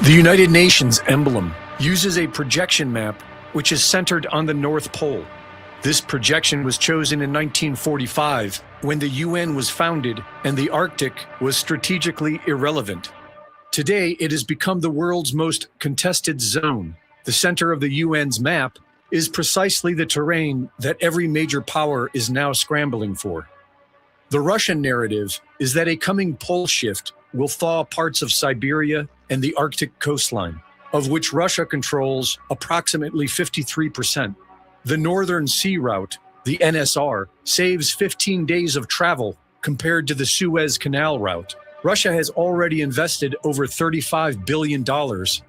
The United Nations emblem uses a projection map which is centered on the North Pole. This projection was chosen in 1945 when the UN was founded and the Arctic was strategically irrelevant. Today, it has become the world's most contested zone. The center of the UN's map is precisely the terrain that every major power is now scrambling for. The Russian narrative is that a coming pole shift will thaw parts of Siberia and the Arctic coastline, of which Russia controls approximately 53%. The Northern Sea Route, the NSR, saves 15 days of travel compared to the Suez Canal route. Russia has already invested over $35 billion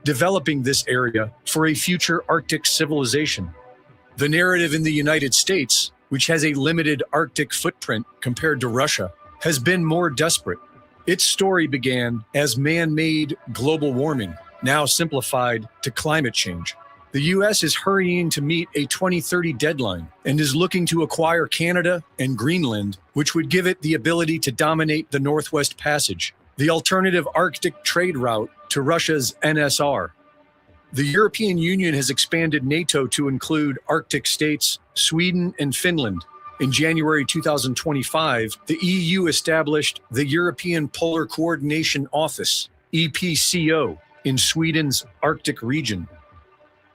developing this area for a future Arctic civilization. The narrative in the United States, which has a limited Arctic footprint compared to Russia, has been more desperate. Its story began as man-made global warming, now simplified to climate change. The U.S. is hurrying to meet a 2030 deadline and is looking to acquire Canada and Greenland, which would give it the ability to dominate the Northwest Passage, the alternative Arctic trade route to Russia's NSR. The European Union has expanded NATO to include Arctic states, Sweden and Finland. In January 2025, the EU established the European Polar Coordination Office, EPCO, in Sweden's Arctic region.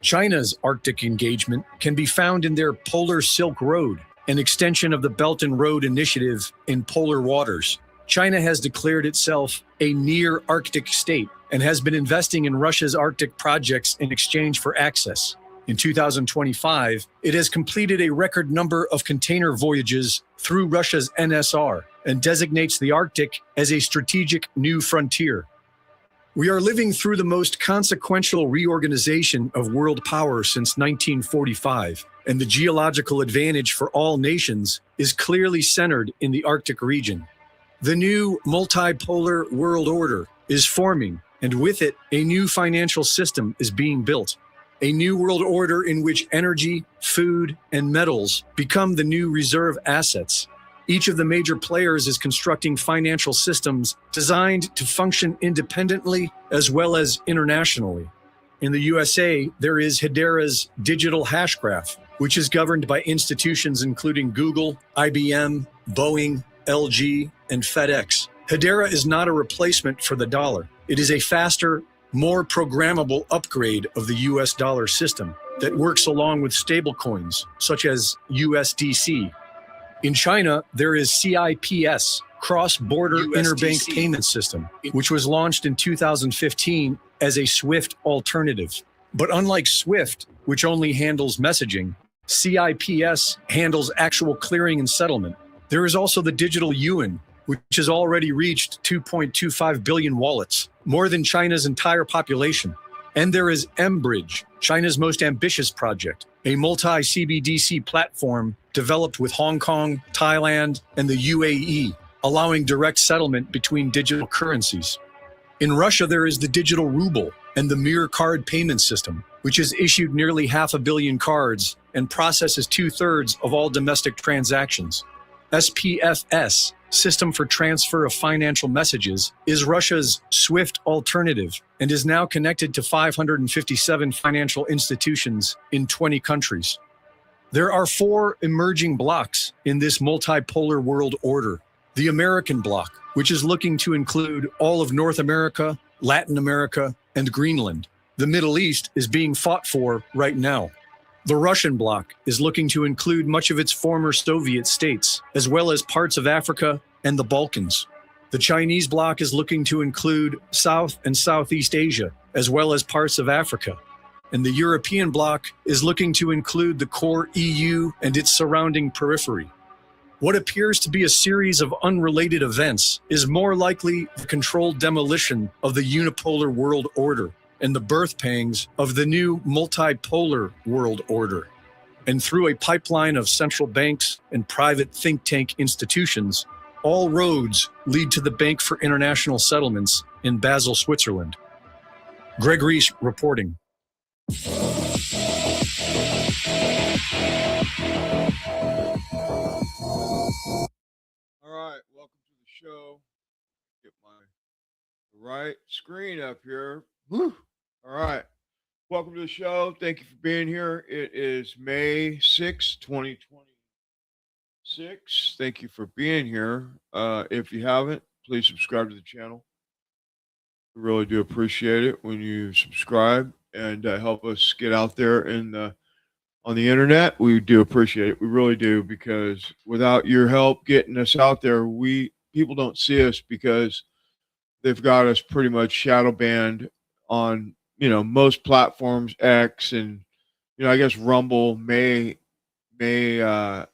China's Arctic engagement can be found in their Polar Silk Road, an extension of the Belt and Road Initiative in polar waters. China has declared itself a near-Arctic state and has been investing in Russia's Arctic projects in exchange for access. In 2025, it has completed a record number of container voyages through Russia's NSR and designates the Arctic as a strategic new frontier. We are living through the most consequential reorganization of world power since 1945, and the geological advantage for all nations is clearly centered in the Arctic region. The new multipolar world order is forming, and with it, a new financial system is being built. A new world order in which energy, food, and metals become the new reserve assets. Each of the major players is constructing financial systems designed to function independently as well as internationally. In the USA, there is Hedera's digital hash graph, which is governed by institutions including Google, IBM, Boeing, LG, and FedEx. Hedera is not a replacement for the dollar. It is a faster, more programmable upgrade of the US dollar system that works along with stablecoins, such as USDC. In China, there is CIPS, Cross-Border Interbank Payment System, which was launched in 2015 as a SWIFT alternative. But unlike SWIFT, which only handles messaging, CIPS handles actual clearing and settlement. There is also the digital yuan, which has already reached 2.25 billion wallets, more than China's entire population. And there is mBridge, China's most ambitious project, a multi-CBDC platform developed with Hong Kong, Thailand, and the UAE, allowing direct settlement between digital currencies. In Russia, there is the digital ruble and the Mir card payment system, which has issued nearly 500 million cards and processes 2/3 of all domestic transactions. SPFS, System for Transfer of Financial Messages, is Russia's SWIFT alternative and is now connected to 557 financial institutions in 20 countries. There are 4 emerging blocks in this multipolar world order. The American bloc, which is looking to include all of North America, Latin America, and Greenland. The Middle East is being fought for right now. The Russian bloc is looking to include much of its former Soviet states, as well as parts of Africa and the Balkans. The Chinese bloc is looking to include South and Southeast Asia, as well as parts of Africa. And the European bloc is looking to include the core EU and its surrounding periphery. What appears to be a series of unrelated events is more likely the controlled demolition of the unipolar world order and the birth pangs of the new multipolar world order. And through a pipeline of central banks and private think tank institutions, all roads lead to the Bank for International Settlements in Basel, Switzerland. Greg Reese reporting. All right, welcome to the show. Get my right screen up here. Woo. All right. Welcome to the show. Thank you for being here. It is May 6th, 2026. Thank you for being here. If you haven't, please subscribe to the channel. We really do appreciate it when you subscribe and help us get out there on the internet. We do appreciate it. We really do, because without your help getting us out there, we people don't see us because they've got us pretty much shadow banned on most platforms, X, and I guess Rumble may be the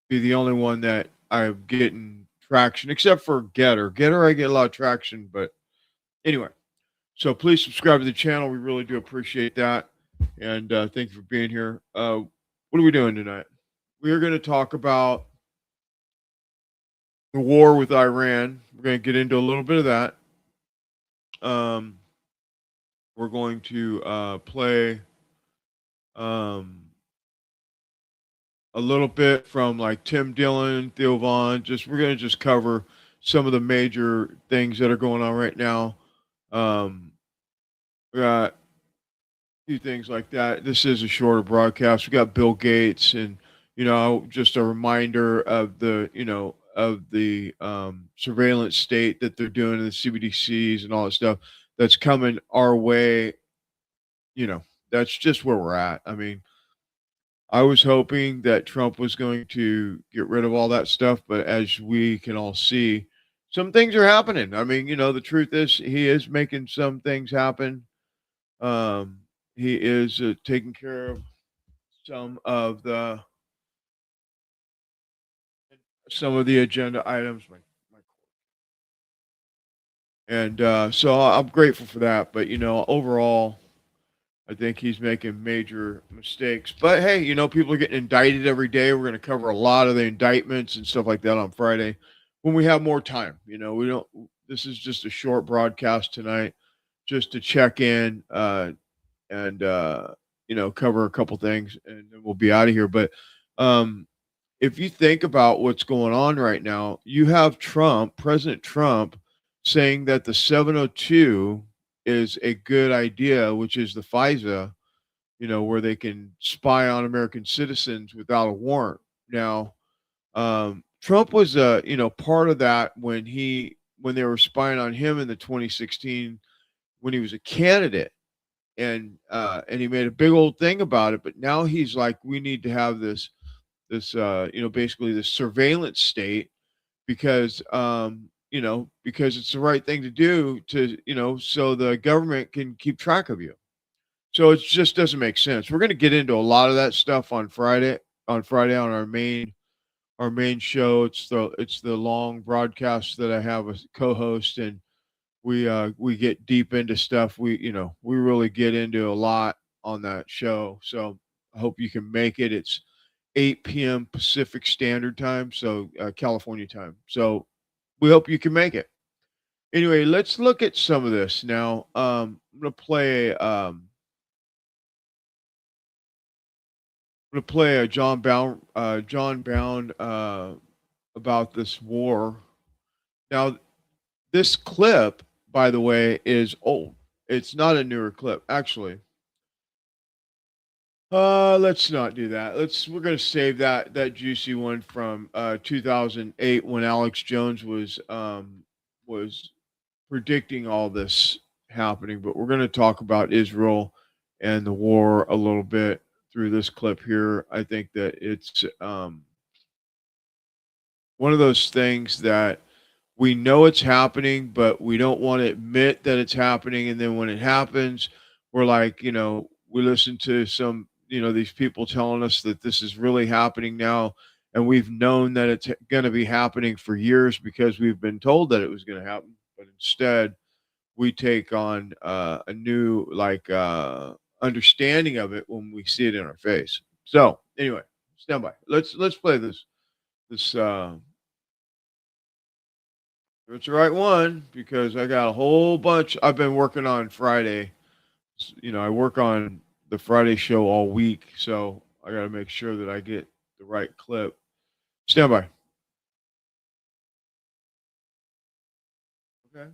only one that I'm getting traction, except for Getter. Getter, I get a lot of traction, but anyway. So please subscribe to the channel. We really do appreciate that, and thank you for being here. What are we doing tonight? We are going to talk about the war with Iran. We're going to get into a little bit of that. We're going to play a little bit from like Tim Dillon, Theo Vaughn. We're going to just cover some of the major things that are going on right now. We got a few things like that. This is a shorter broadcast. We got Bill Gates, and just a reminder of the surveillance state that they're doing in the CBDCs and all that stuff that's coming our way. That's just where we're at. I mean, I was hoping that Trump was going to get rid of all that stuff, but as we can all see, some things are happening. I mean, the truth is he is making some things happen. He is taking care of some of the agenda items. And so I'm grateful for that. But overall, I think he's making major mistakes. But hey, people are getting indicted every day. We're going to cover a lot of the indictments and stuff like that on Friday when we have more time. We don't. This is just a short broadcast tonight, just to check in and cover a couple things, and then we'll be out of here. But if you think about what's going on right now, you have President Trump, saying that the 702 is a good idea, which is the FISA, where they can spy on American citizens without a warrant. Now, Trump was, part of that when they were spying on him in the 2016 when he was a candidate, and he made a big old thing about it. But now he's like, we need to have this basically this surveillance state because because it's the right thing to do to so the government can keep track of you. So it just doesn't make sense. We're going to get into a lot of that stuff on Friday on our main show. It's the long broadcast that I have a co-host, and we get deep into stuff. We really get into a lot on that show. So I hope you can make it. It's 8 p.m. Pacific Standard Time, so California time. So we hope you can make it. Anyway, let's look at some of this now. I'm gonna play a John Bound about this war. Now, this clip, by the way, is old. It's not a newer clip, actually. Let's not do that. We're gonna save that juicy one from 2008 when Alex Jones was predicting all this happening. But we're gonna talk about Israel and the war a little bit through this clip here. I think that it's one of those things that we know it's happening, but we don't want to admit that it's happening. And then when it happens, we're like, we listen to some these people telling us that this is really happening now, and we've known that it's going to be happening for years because we've been told that it was going to happen. But instead, we take on a new understanding of it when we see it in our face. So anyway, stand by. Let's play this. It's the right one because I got a whole bunch. I've been working on Friday. I work on the Friday show all week, so I got to make sure that I get the right clip. Stand by. Okay.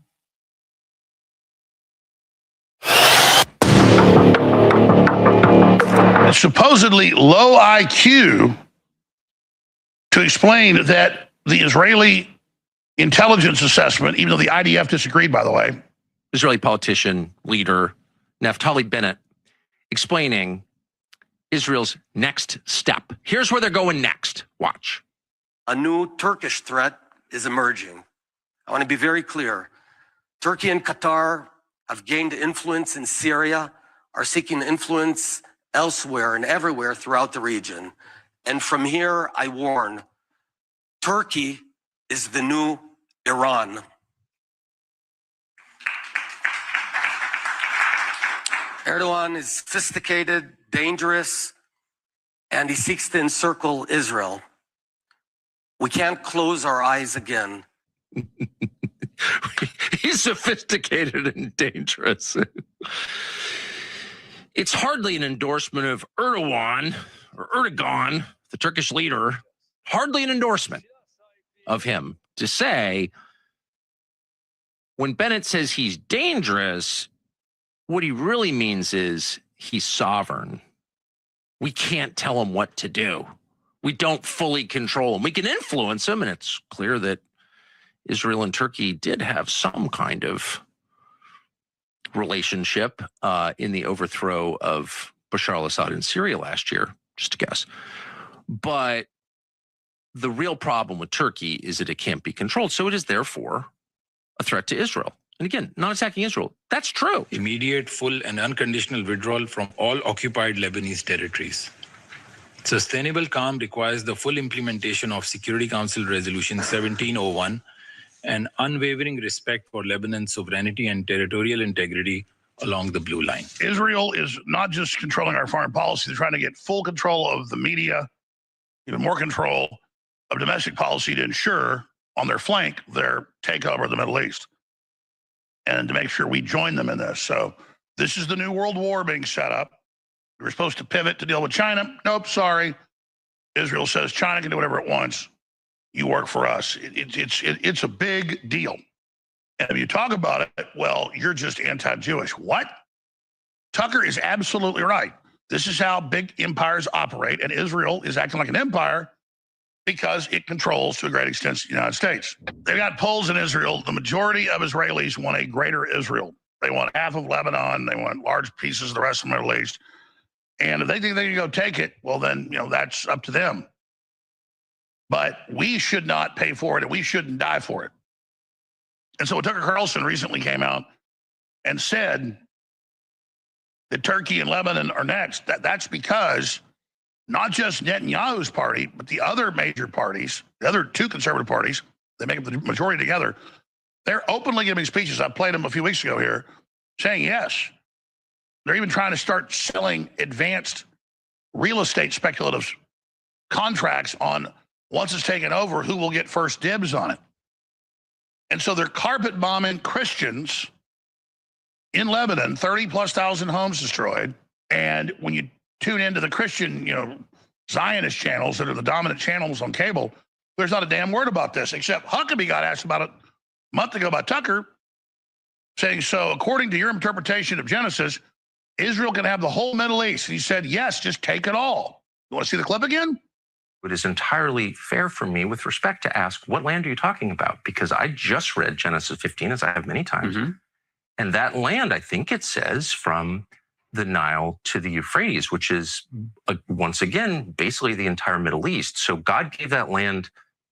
supposedly low IQ to explain that the Israeli intelligence assessment, even though the IDF disagreed, by the way. Israeli politician, leader, Naftali Bennett, explaining Israel's next step. Here's where they're going next. Watch. A new Turkish threat is emerging. I want to be very clear. Turkey and Qatar have gained influence in Syria, are seeking influence elsewhere and everywhere throughout the region. And from here, I warn, Turkey is the new Iran. Erdogan is sophisticated, dangerous, and he seeks to encircle Israel. We can't close our eyes again. He's sophisticated and dangerous. It's hardly an endorsement of Erdogan, the Turkish leader, hardly an endorsement of him to say when Bennett says he's dangerous, what he really means is he's sovereign. We can't tell him what to do. We don't fully control him. We can influence him, and it's clear that Israel and Turkey did have some kind of relationship in the overthrow of Bashar al-Assad in Syria last year, just a guess. But the real problem with Turkey is that it can't be controlled. So it is therefore a threat to Israel. And again, not attacking Israel. That's true. Immediate, full, and unconditional withdrawal from all occupied Lebanese territories. Sustainable calm requires the full implementation of Security Council Resolution 1701 and unwavering respect for Lebanon's sovereignty and territorial integrity along the blue line. Israel is not just controlling our foreign policy, they're trying to get full control of the media, even more control of domestic policy to ensure on their flank their takeover of the Middle East and to make sure we join them in this. So this is the new world war being set up. We were supposed to pivot to deal with China. Nope, sorry. Israel says China can do whatever it wants. You work for us. It's a big deal. And if you talk about it, well, you're just anti-Jewish. What? Tucker is absolutely right. This is how big empires operate, and Israel is acting like an empire because it controls, to a great extent, the United States. They've got polls in Israel. The majority of Israelis want a greater Israel. They want half of Lebanon. They want large pieces of the rest of the Middle East. And if they think they can go take it, well, then, that's up to them. But we should not pay for it, and we shouldn't die for it. And so Tucker Carlson recently came out and said that Turkey and Lebanon are next. That's because not just Netanyahu's party, but the other major parties, the other two conservative parties, they make up the majority together, they're openly giving speeches. I played them a few weeks ago here, saying yes. They're even trying to start selling advanced real estate speculative contracts on once it's taken over, who will get first dibs on it. And so they're carpet bombing Christians in Lebanon, 30,000+ homes destroyed. And when you tune into the Christian, Zionist channels that are the dominant channels on cable, there's not a damn word about this, except Huckabee got asked about it a month ago by Tucker, saying, so according to your interpretation of Genesis, Israel can have the whole Middle East. And he said, yes, just take it all. You want to see the clip again? It is entirely fair for me with respect to ask, what land are you talking about? Because I just read Genesis 15, as I have many times. Mm-hmm. And that land, I think it says, from the Nile to the Euphrates, which is, once again, basically the entire Middle East. So God gave that land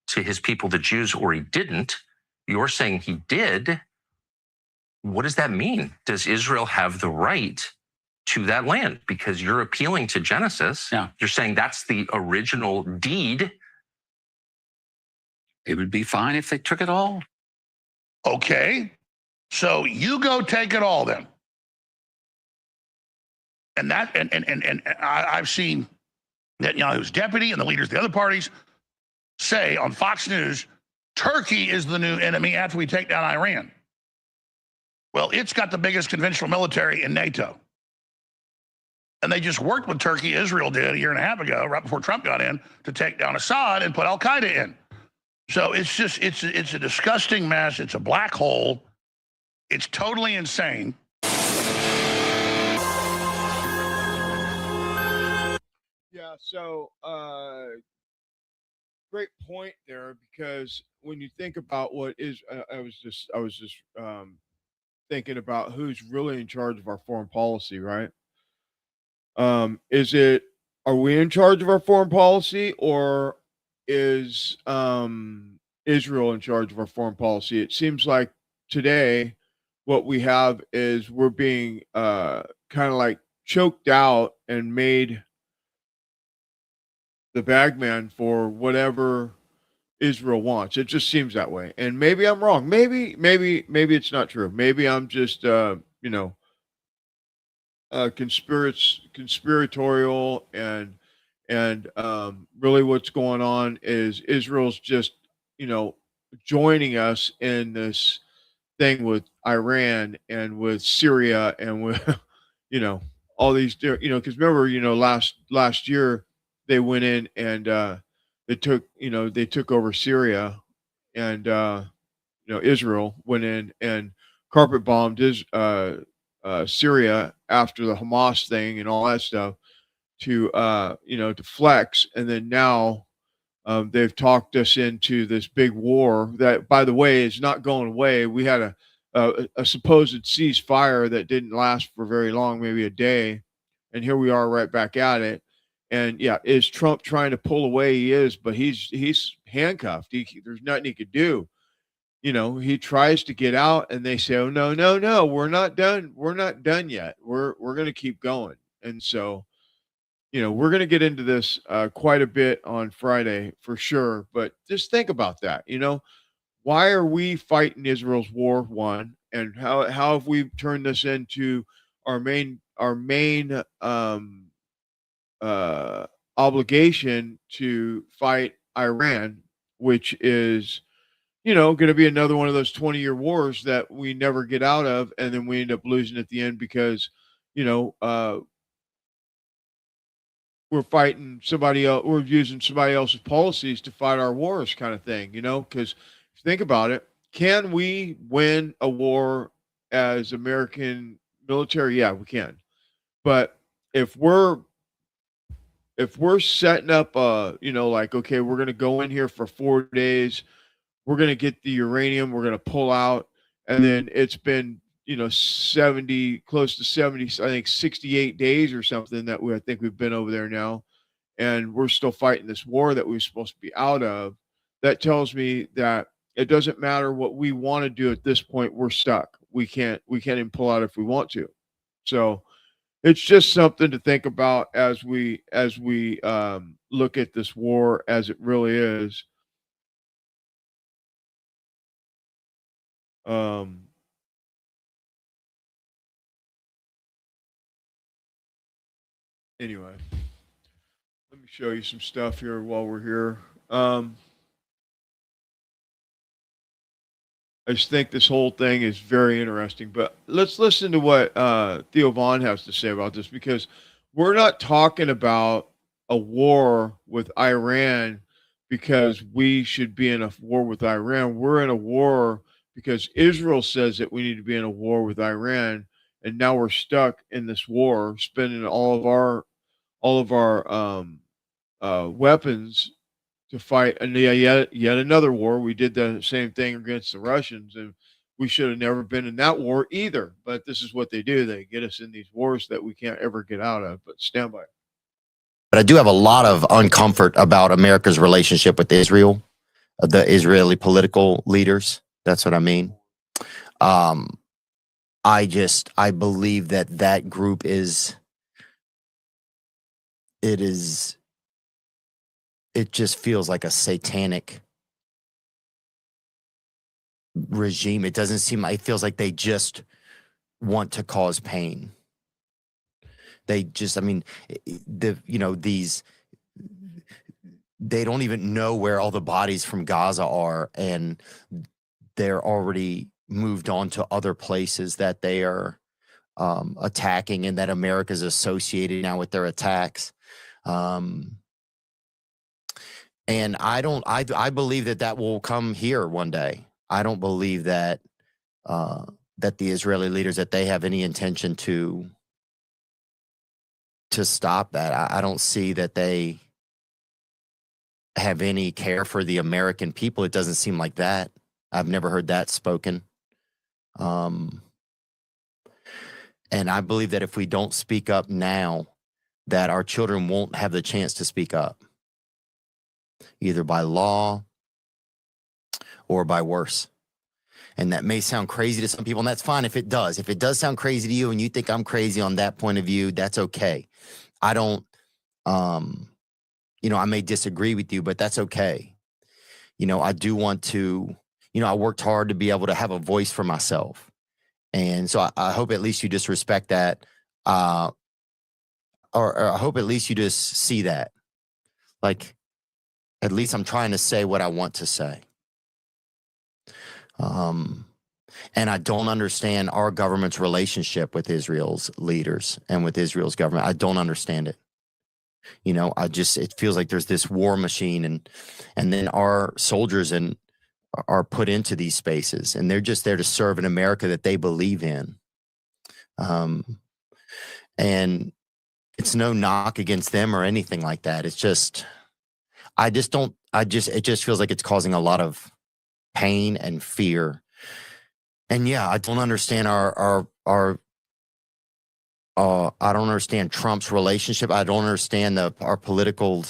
to his people, the Jews, or he didn't. You're saying he did. What does that mean? Does Israel have the right to that land? Because you're appealing to Genesis. Yeah. You're saying that's the original deed. It would be fine if they took it all. Okay. So you go take it all then. And I've seen Netanyahu's deputy and the leaders of the other parties say on Fox News, Turkey is the new enemy after we take down Iran. Well, it's got the biggest conventional military in NATO. And they just worked with Turkey, Israel did a year and a half ago, right before Trump got in, to take down Assad and put Al-Qaeda in. So it's a disgusting mess. It's a black hole. It's totally insane. So great point there, because when you think about what is, I was just thinking about who's really in charge of our foreign policy, right? Is it, are we in charge of our foreign policy, or is Israel in charge of our foreign policy? It seems like today what we have is we're being kind of like choked out and made the bagman for whatever Israel wants. It just seems that way. And maybe I'm wrong. Maybe it's not true. Maybe I'm just conspiratorial, and really what's going on is Israel's just, you know, joining us in this thing with Iran and with Syria and with you know, all these because remember, last year they went in and they took over Syria, and Israel went in and carpet bombed Syria after the Hamas thing and all that stuff to flex, and then now they've talked us into this big war that, by the way, is not going away. We had a supposed ceasefire that didn't last for very long, maybe a day, and here we are right back at it. And yeah, is Trump trying to pull away? He is, but he's handcuffed. There's nothing he could do. He tries to get out, and they say, "Oh, no, no, no, we're not done. We're not done yet. We're going to keep going." And so, we're going to get into this quite a bit on Friday for sure. But just think about that. Why are we fighting Israel's war? One, and how have we turned this into our main obligation to fight Iran, which is going to be another one of those 20-year wars that we never get out of, and then we end up losing at the end because we're fighting somebody else. We're using somebody else's policies to fight our wars, kind of thing. Because think about it, can we win a war as American military? Yeah, we can. But if we're setting up okay, we're going to go in here for 4 days, we're going to get the uranium, we're going to pull out, and then it's been 70, close to 70, I think 68 days or something that I think we've been over there now, and we're still fighting this war that we're supposed to be out of. That tells me that it doesn't matter what we want to do at this point, we're stuck. We can't even pull out if we want to. So it's just something to think about as we look at this war as it really is. Anyway, let me show you some stuff here while we're here. I just think this whole thing is very interesting, but let's listen to what Theo Vaughn has to say about this, because we're not talking about a war with Iran because we should be in a war with Iran. We're in a war because Israel says that we need to be in a war with Iran, and now we're stuck in this war, spending all of our weapons to fight yet another war. We did the same thing against the Russians, and we should have never been in that war either. But this is what they do. They get us in these wars that we can't ever get out of. But stand by. But I do have a lot of uncomfort about America's relationship with Israel, the Israeli political leaders. That's what I mean. I believe that group it just feels like a satanic regime. It doesn't seem like, it feels like they just want to cause pain. They just, they don't even know where all the bodies from Gaza are, and they're already moved on to other places that they are attacking, and that America's associated now with their attacks. And I believe that will come here one day. I don't believe that the Israeli leaders, that they have any intention to to stop that. I don't see that they have any care for the American people. It doesn't seem like that. I've never heard that spoken. And I believe that if we don't speak up now, that our children won't have the chance to speak up, either by law or by worse. And that may sound crazy to some people, and that's fine if it does. If it does sound crazy to you and you think I'm crazy on that point of view, that's okay. I don't, I may disagree with you, but that's okay. I do want to, I worked hard to be able to have a voice for myself. And so I hope at least you just respect that, or I hope at least you just see that. Like, at least I'm trying to say what I want to say. And I don't understand our government's relationship with Israel's leaders and with Israel's government. I don't understand it. It feels like there's this war machine, and then our soldiers are put into these spaces, and they're just there to serve an America that they believe in. And it's no knock against them or anything like that. It's just, it just feels like it's causing a lot of pain and fear. And yeah, I don't understand I don't understand Trump's relationship. I don't understand our political,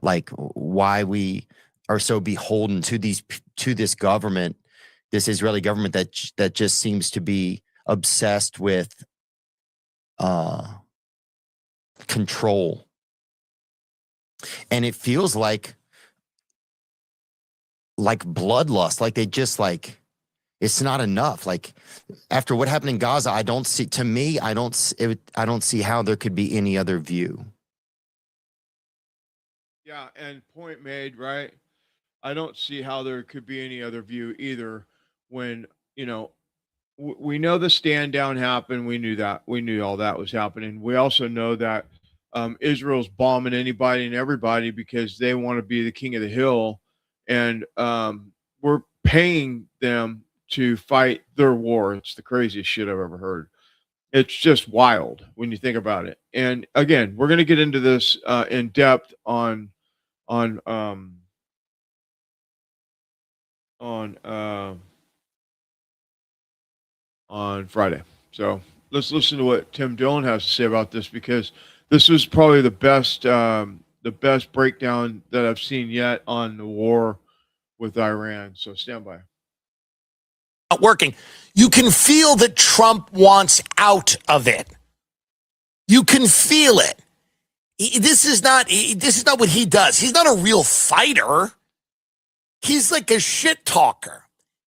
like, why we are so beholden to this government, this Israeli government that just seems to be obsessed with control. And it feels like bloodlust, like they just it's not enough. Like, after what happened in Gaza, I don't see how there could be any other view. Yeah, and point made, right? I don't see how there could be any other view either. When we know the stand down happened. We knew that. We knew all that was happening. We also know that Israel's bombing anybody and everybody because they want to be the king of the hill, and we're paying them to fight their war. It's the craziest shit I've ever heard. It's just wild when you think about it. And again, we're going to get into this in depth on Friday. So let's listen to what Tim Dillon has to say about this, because this was probably the best breakdown that I've seen yet on the war with Iran. So stand by. Not working. You can feel that Trump wants out of it. You can feel it. This is not what he does. He's not a real fighter. He's like a shit talker.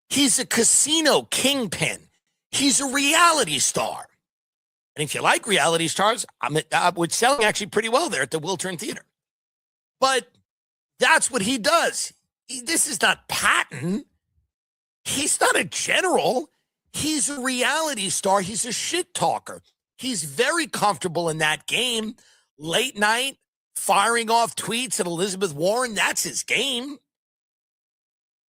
He's a casino kingpin. He's a reality star. And if you like reality stars, we're selling actually pretty well there at the Wiltern Theater. But that's what he does. This is not Patton. He's not a general. He's a reality star. He's a shit talker. He's very comfortable in that game. Late night, firing off tweets at Elizabeth Warren, that's his game.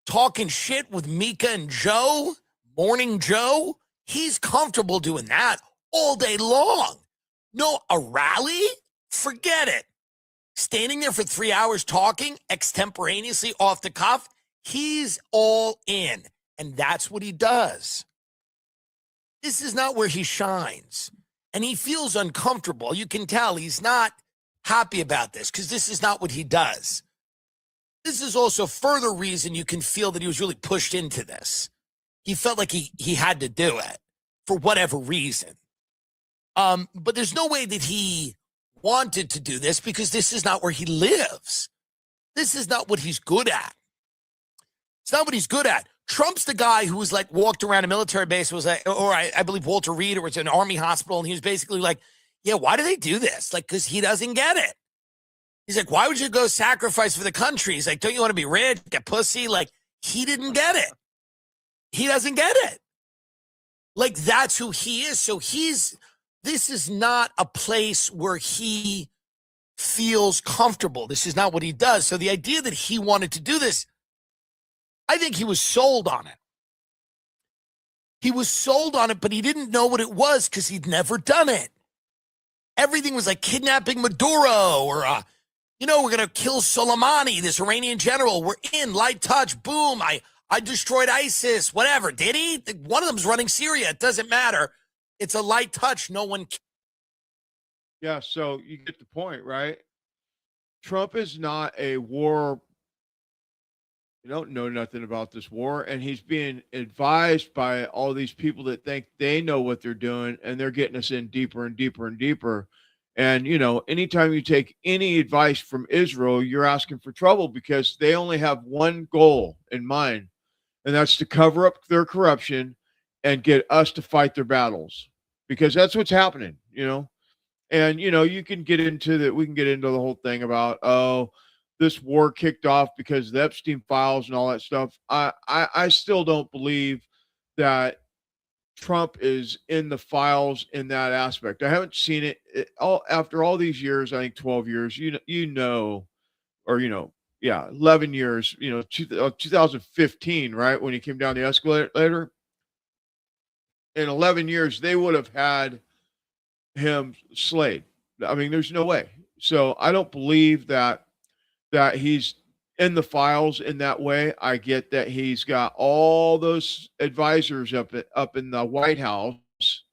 Talking shit with Mika and Joe, Morning Joe, he's comfortable doing that all day long. No, a rally? Forget it. Standing there for 3 hours talking extemporaneously off the cuff, he's all in. And that's what he does. This is not where he shines. And he feels uncomfortable. You can tell he's not happy about this because this is not what he does. This is also further reason you can feel that he was really pushed into this. He felt like he had to do it for whatever reason. But there's no way that he wanted to do this, because this is not where he lives. This is not what he's good at. It's not what he's good at. Trump's the guy who was like walked around a military base, was like, or I believe Walter Reed, or it's an army hospital, and he was basically like, yeah, why do they do this? Like, because he doesn't get it. He's like, why would you go sacrifice for the country? He's like, don't you want to be rich, get pussy? Like, he didn't get it. He doesn't get it. Like, that's who he is. So this is not a place where he feels comfortable. This is not what he does. So the idea that he wanted to do this, I think he was sold on it. He was sold on it, but he didn't know what it was because he'd never done it. everything was like kidnapping Maduro or, we're going to kill Soleimani, this Iranian general. We're in, light touch, boom. I destroyed ISIS, whatever. Did he? One of them's running Syria. It doesn't matter. It's a light touch. No one. Yeah, so you get the point, right? Trump is not a war. You don't know nothing about this war, and he's being advised by all these people that think they know what they're doing, and they're getting us in deeper and deeper and deeper. And anytime you take any advice from Israel, you're asking for trouble because they only have one goal in mind, and that's to cover up their corruption and get us to fight their battles, because that's what's happening. And you can get into that. We can get into the whole thing about, this war kicked off because of the Epstein files and all that stuff. I still don't believe that Trump is in the files in that aspect. I haven't seen it all after all these years. I think 12 years. 11 years. 2015, right, when he came down the escalator. In 11 years, they would have had him slayed. I mean, there's no way. So I don't believe that he's in the files in that way. I get that he's got all those advisors up in the White House,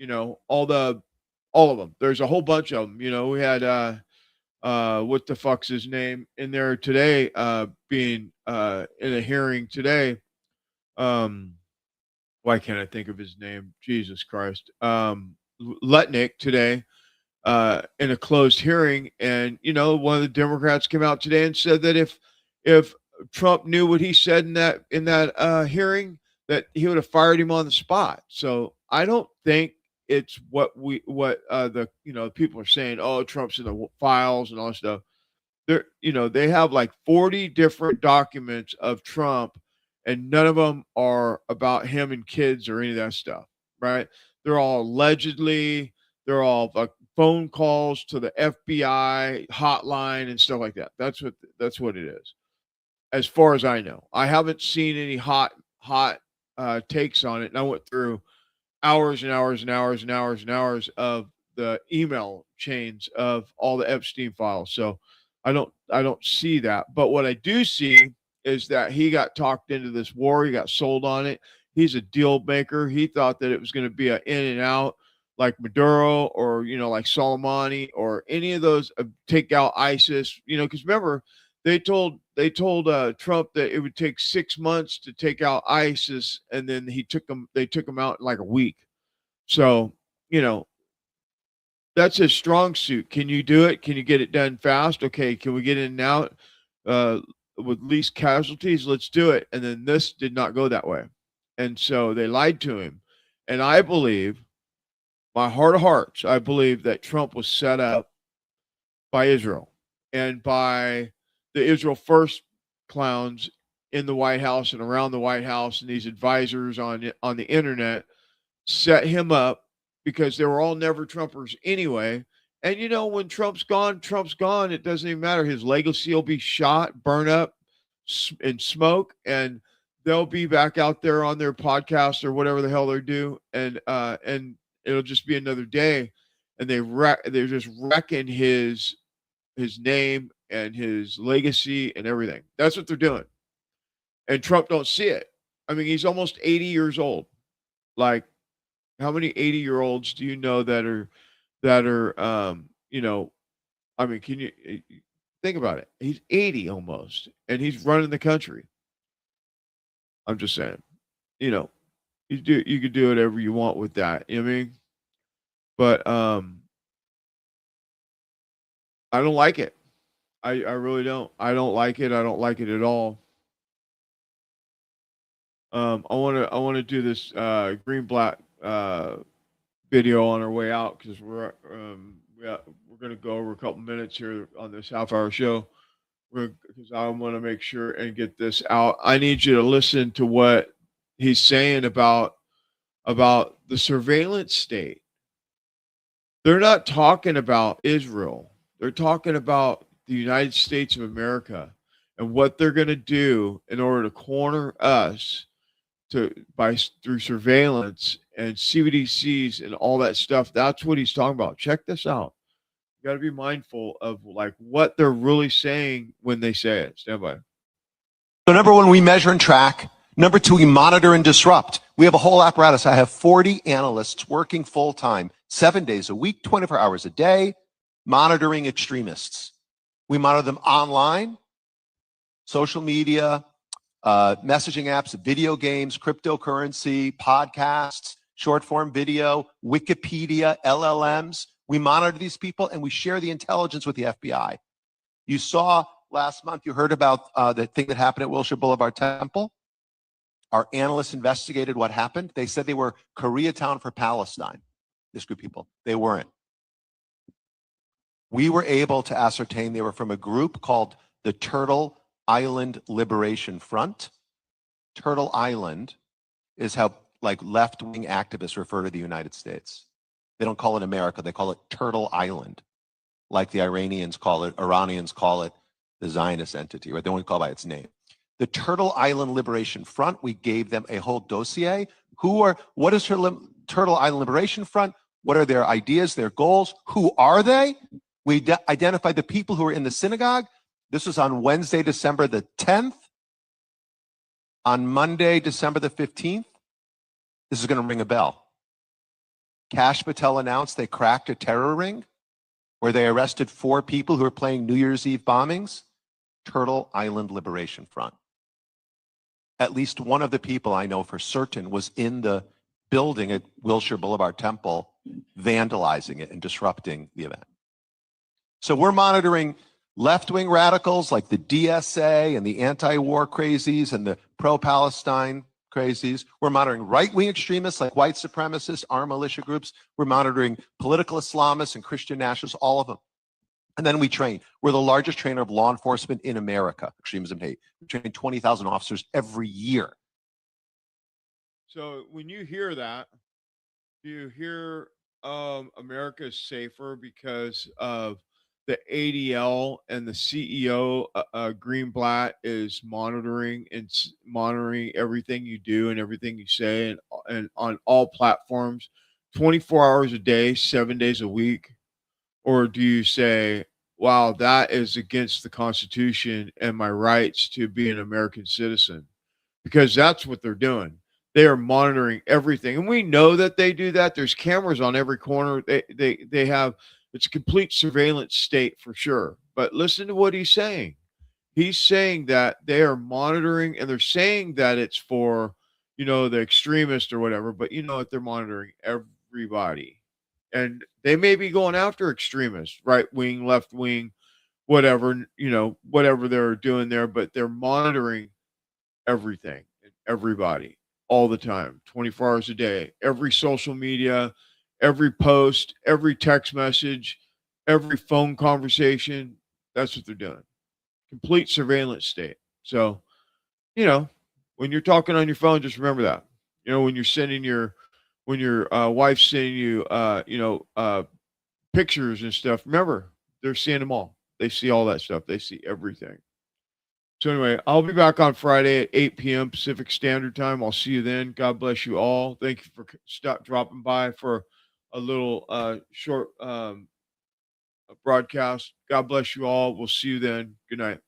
all of them. There's a whole bunch of them. We had what the fuck's his name in there today, being in a hearing today. Why can't I think of his name? Jesus Christ. Letnick today, in a closed hearing, and one of the Democrats came out today and said that if Trump knew what he said in that hearing, that he would have fired him on the spot. So I don't think it's what the people are saying. Oh, Trump's in the files and all that stuff. They have like 40 different documents of Trump, and none of them are about him and kids or any of that stuff, right? They're all allegedly. They're all phone calls to the FBI hotline and stuff like that. That's what it is. As far as I know, I haven't seen any hot takes on it. And I went through hours and hours and hours and hours and hours of the email chains of all the Epstein files. So I don't see that. But what I do see is that he got talked into this war. He got sold on it. He's a deal maker. He thought that it was going to be an in and out, like Maduro or like Soleimani or any of those, take out ISIS. Because remember, they told Trump that it would take 6 months to take out ISIS, and then they took them out in like a week. So that's his strong suit. Can you do it? Can you get it done fast? Okay, can we get in and out with least casualties? Let's do it. And then this did not go that way, and so they lied to him. And I believe, my heart of hearts, I believe that Trump was set up by Israel and by the Israel First clowns in the White House and around the White House, and these advisors on the internet set him up, because they were all never Trumpers anyway. And when Trump's gone. It doesn't even matter. His legacy will be shot, burn up in smoke, and they'll be back out there on their podcast or whatever the hell they do, and it'll just be another day, and they're just wrecking his name and his legacy and everything. That's what they're doing. And Trump don't see it. I mean, he's almost 80 years old. Like, how many 80-year-olds do you know that are I mean, can you think about it? He's 80 almost, and he's running the country. I'm just saying, you could do whatever you want with that. You know what I mean? But I don't like it. I really don't. I don't like it. I don't like it at all. I want to do this green black video on our way out, because we're going to go over a couple minutes here on this half-hour show, because I want to make sure and get this out. I need you to listen to what he's saying about the surveillance state. They're not talking about Israel. They're talking about the United States of America and what they're going to do in order to corner us through surveillance and CBDCs and all that stuff. That's what he's talking about. Check this out. You got to be mindful of like what they're really saying when they say it. Stand by. So number one, we measure and track. Number two, we monitor and disrupt. We have a whole apparatus. I have 40 analysts working full time, 7 days a week, 24 hours a day, monitoring extremists. We monitor them online, social media, messaging apps, video games, cryptocurrency, podcasts, short form video, Wikipedia, LLMs. We monitor these people and we share the intelligence with the FBI. You saw last month, you heard about the thing that happened at Wilshire Boulevard Temple. Our analysts investigated what happened. They said they were Koreatown for Palestine, this group of people. They weren't. We were able to ascertain they were from a group called the Turtle Island Liberation Front. Turtle Island is how like left-wing activists refer to the United States. They don't call it America, they call it Turtle Island, like the Iranians call it the Zionist entity, right? They only call it by its name. The Turtle Island Liberation Front, we gave them a whole dossier. What is Turtle Island Liberation Front? What are their ideas, their goals? Who are they? We identified the people who were in the synagogue. This was on Wednesday, December the 10th. On Monday, December the 15th, this is going to ring a bell. Kash Patel announced they cracked a terror ring where they arrested 4 people who were playing New Year's Eve bombings. Turtle Island Liberation Front. At least one of the people I know for certain was in the building at Wilshire Boulevard Temple, vandalizing it and disrupting the event. So we're monitoring left-wing radicals like the DSA and the anti-war crazies and the pro-Palestine crazies. We're monitoring right-wing extremists like white supremacists, armed militia groups. We're monitoring political Islamists and Christian nationalists, all of them. And then we train. We're the largest trainer of law enforcement in America, extremism hate. We train 20,000 officers every year. So when you hear that, do you hear America is safer because of the ADL and the CEO Greenblatt is monitoring everything you do and everything you say and on all platforms 24 hours a day, 7 days a week? Or do you say, wow, that is against the Constitution and my rights to be an American citizen? Because that's what they're doing. They are monitoring everything. And we know that they do that. There's cameras on every corner. They have, it's a complete surveillance state for sure. But listen to what he's saying. He's saying that they are monitoring and they're saying that it's for, the extremist or whatever, but what, they're monitoring everybody. And they may be going after extremists, right wing, left wing, whatever, whatever they're doing there, but they're monitoring everything and everybody all the time, 24 hours a day, every social media, every post, every text message, every phone conversation. That's what they're doing. Complete surveillance state. So, when you're talking on your phone, just remember that. When you're sending when your wife's sending you, pictures and stuff, remember, they're seeing them all. They see all that stuff. They see everything. So anyway, I'll be back on Friday at 8 p.m. Pacific Standard Time. I'll see you then. God bless you all. Thank you for dropping by for a little short broadcast. God bless you all. We'll see you then. Good night.